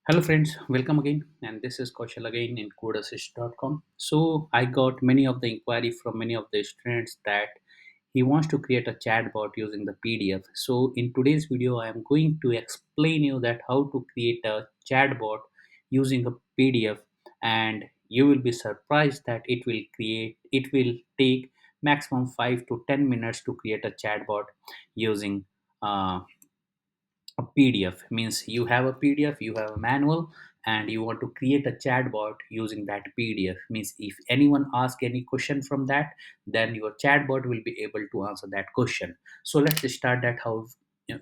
Hello friends, welcome again, and this is Kaushal again in codeassist.com. So I got many of the inquiry from many of the students that he wants to create a chatbot using the PDF. So in today's video I am going to explain you that how to create a chatbot using a PDF, and you will be surprised that it will take maximum 5 to 10 minutes to create a chatbot using uh, a PDF. Means you have a PDF, you have a manual, and you want to create a chatbot using that PDF. Means if anyone asks any question from that, then your chatbot will be able to answer that question. So let's start that how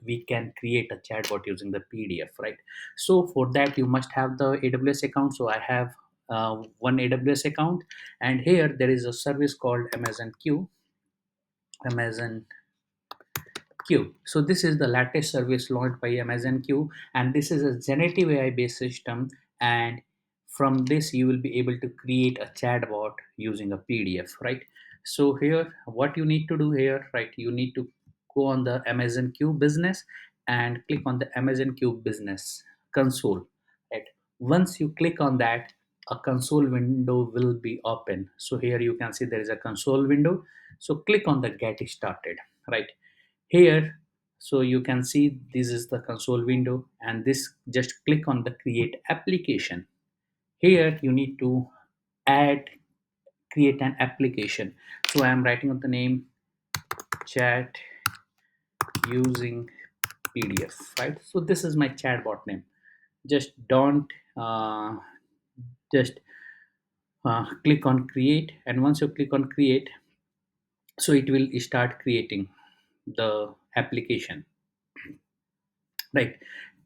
we can create a chatbot using the PDF, right? So for that you must have the AWS account. So I have one AWS account, and here there is a service called Amazon Q. So this is the latest service launched by Amazon Q, and this is a generative AI based system. And from this, you will be able to create a chatbot using a PDF, right? So here, what you need to do here, right? You need to go on the Amazon Q business and click on the Amazon Q business console, right? Once you click on that, a console window will be open. So here you can see there is a console window. So click on the get started, right? Here, so you can see this is the console window, and this just click on the create application. Here you need to add create an application. So I am writing up the name chat using PDF, right? So this is my chatbot name. Just don't just click on create, and once you click on create, so it will start creating the application, right?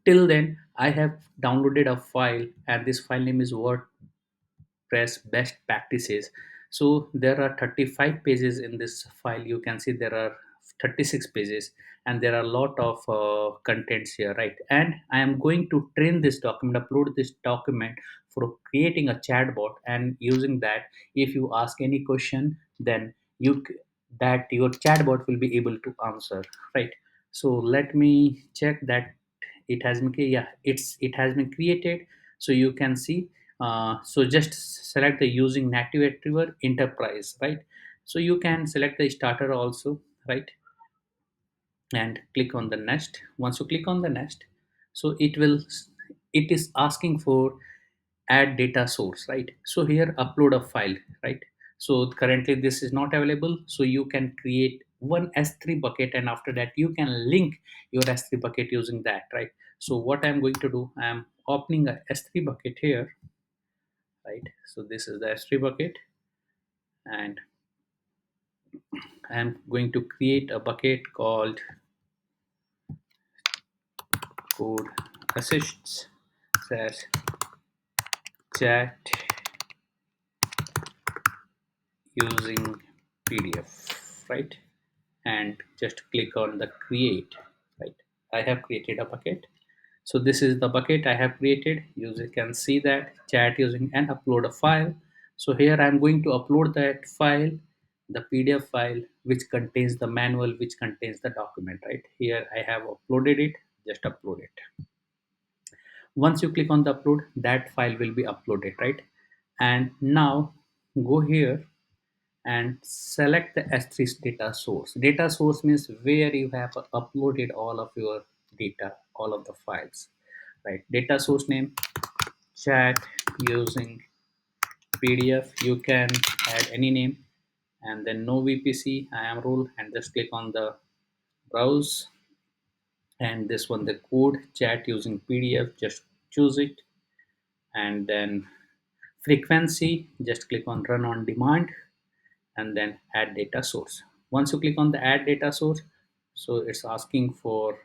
Till then I have downloaded a file, and this file name is WordPress best practices. So there are 35 pages in this file. You can see there are 36 pages, and there are a lot of contents here, right? And I am going to train this document, upload this document for creating a chatbot, and using that, if you ask any question, then that your chatbot will be able to answer, right? So let me check that it has been yeah, it has been created. So you can see, so just select the using native retriever enterprise, right? So you can select the starter also, right? And click on the next. Once you click on the next, so it is asking for add data source, right? So here upload a file, right? So currently this is not available, so you can create one s3 bucket, and after that you can link your s3 bucket using that, right? So what I'm going to do, I'm opening a s3 bucket here, right? So this is the s3 bucket, and I'm going to create a bucket called code assists slash chat using PDF, right? And just click on the create, right? I have created a bucket. So this is the bucket I have created. You can see that chat using and upload a file. So here I'm going to upload that file, the PDF file which contains the manual, which contains the document, right? Here I have uploaded it. Just upload it. Once you click on the upload, that file will be uploaded, right? And now go here and select the S3 data source. Data source means where you have uploaded all of your data, all of the files, right? Data source name chat using PDF. You can add any name, and then no VPC I am rule, and just click on the browse, and this one the code chat using PDF, just choose it, and then frequency, just click on run on demand, and then add data source. Once you click on the add data source, so it's asking for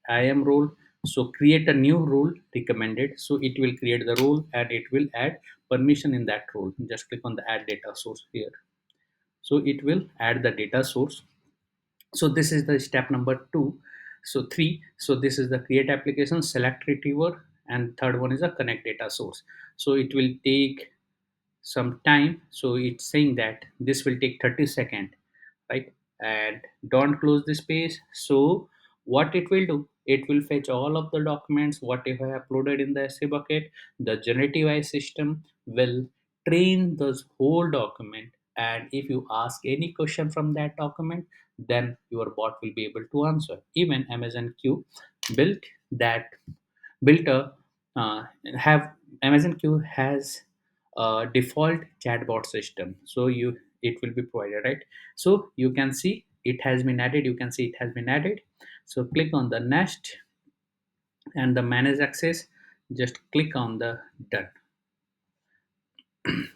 IAM role. So create a new role recommended. So it will create the role, and it will add permission in that role. Just click on the add data source here. So it will add the data source. So this is the step number two. So three. So this is the create application, select retriever, and third one is a connect data source. So it will take some time. So it's saying that this will take 30 seconds, right? And don't close this page. So what it will do, it will fetch all of the documents what you have uploaded in the essay bucket. The generative AI system will train this whole document, and if you ask any question from that document, then your bot will be able to answer. Even Amazon Q built that built a have Amazon Q has a default chatbot system, so you it will be provided, right? So you can see it has been added. You can see it has been added. So click on the next and the manage access. Just click on the done,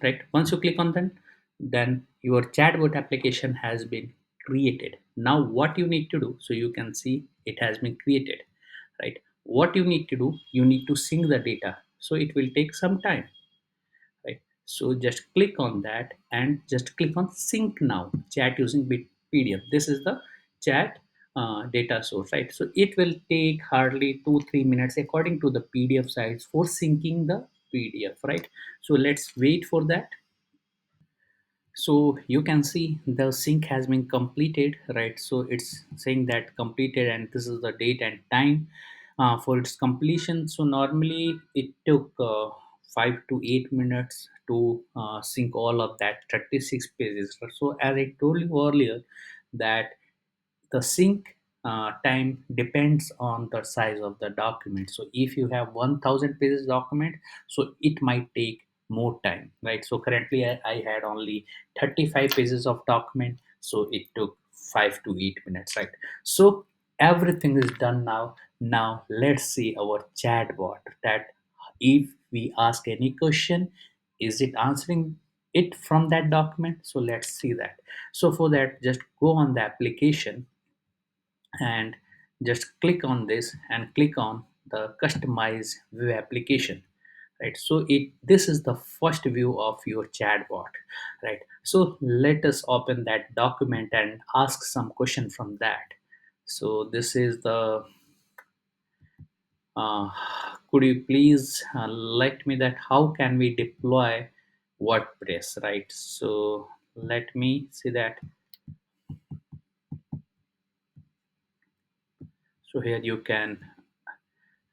right? Once you click on done, then your chatbot application has been created. Now what you need to do, so you can see it has been created, right? What you need to do, you need to sync the data, so it will take some time, right? So just click on that and just click on sync now chat using PDF. This is the chat data source, right? So it will take hardly 2-3 minutes according to the PDF size for syncing the PDF, right? So let's wait for that. So you can see the sync has been completed, right? So it's saying that completed, and this is the date and time for its completion. So normally it took 5 to 8 minutes to sync all of that 36 pages. So as I told you earlier, that the sync time depends on the size of the document. So if you have 1000 pages document, so it might take more time, right? So currently I had only 35 pages of document, so it took 5 to 8 minutes, right? So everything is done now. Now let's see our chatbot, that if we ask any question, is it answering it from that document? So let's see that. So for that, just go on the application and just click on this and click on the customize view application, right? So it this is the first view of your chatbot, right? So let us open that document and ask some question from that. So this is the uh, could you please let me that how can we deploy WordPress, right? So let me see that. So here you can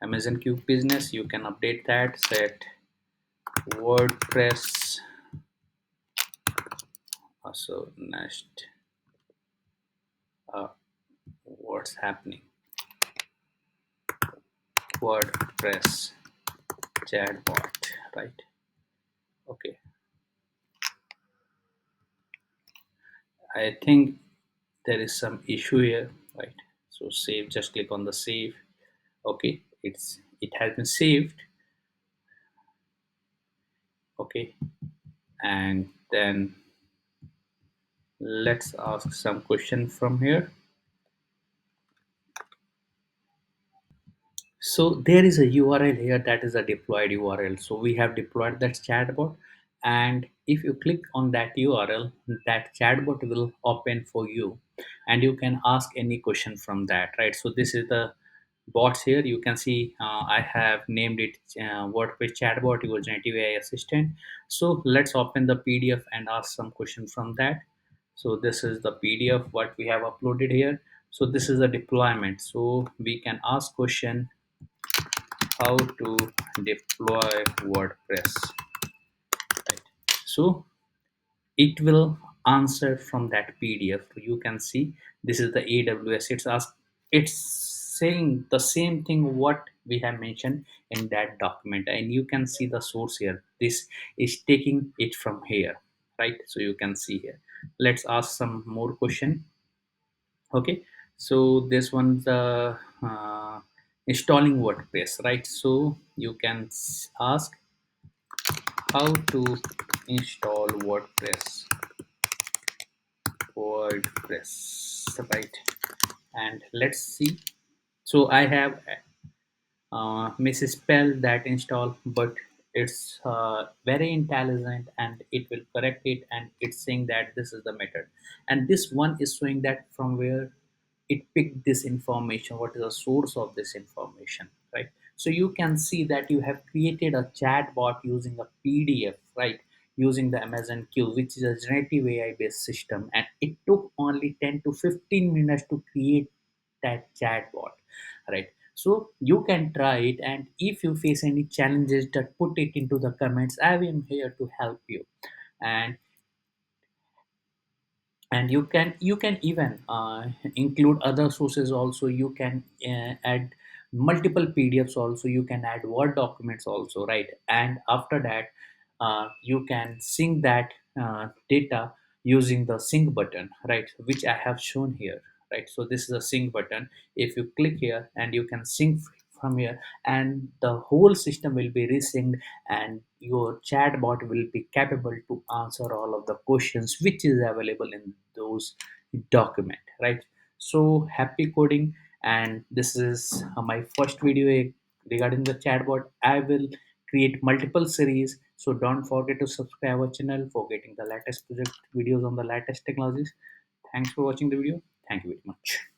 Amazon Q business, you can update that, set WordPress. So next, uh, what's happening? WordPress chatbot, right? Okay, I think there is some issue here, right? So save. Just click on the save. Okay, it has been saved. Okay, and then let's ask some question from here. So there is a URL here, that is a deployed URL. So we have deployed that chatbot, and if you click on that URL, that chatbot will open for you, and you can ask any question from that, right? So this is the bots here. You can see I have named it WordPress chatbot, your generative AI assistant. So let's open the PDF and ask some question from that. So this is the PDF what we have uploaded here. So this is the deployment. So we can ask question how to deploy WordPress, right? So it will answer from that PDF. You can see this is the AWS. It's saying the same thing what we have mentioned in that document, and you can see the source here. This is taking it from here, right? So you can see here. Let's ask some more question. Okay, so this one's installing WordPress, right? So you can ask how to install WordPress, right? And let's see. So I have misspelled that install, but it's very intelligent and it will correct it, and it's saying that this is the method, and this one is showing that from where it picked this information, what is the source of this information, right? So you can see that you have created a chatbot using a PDF, right? Using the Amazon Q, which is a generative AI based system, and it took only 10 to 15 minutes to create that chatbot, right? So you can try it, and if you face any challenges, that put it into the comments. I am here to help you. and and you can even include other sources also. You can add multiple pdfs also, you can add word documents also, right? And after that, you can sync that data using the sync button, right, which I have shown here, right? So this is a sync button. If you click here, and you can sync from here, and the whole system will be resynced, and your chatbot will be capable to answer all of the questions which is available in those document, right? So happy coding. And this is my first video regarding the chatbot. I will create multiple series, so don't forget to subscribe our channel for getting the latest project videos on the latest technologies. Thanks for watching the video. Thank you very much.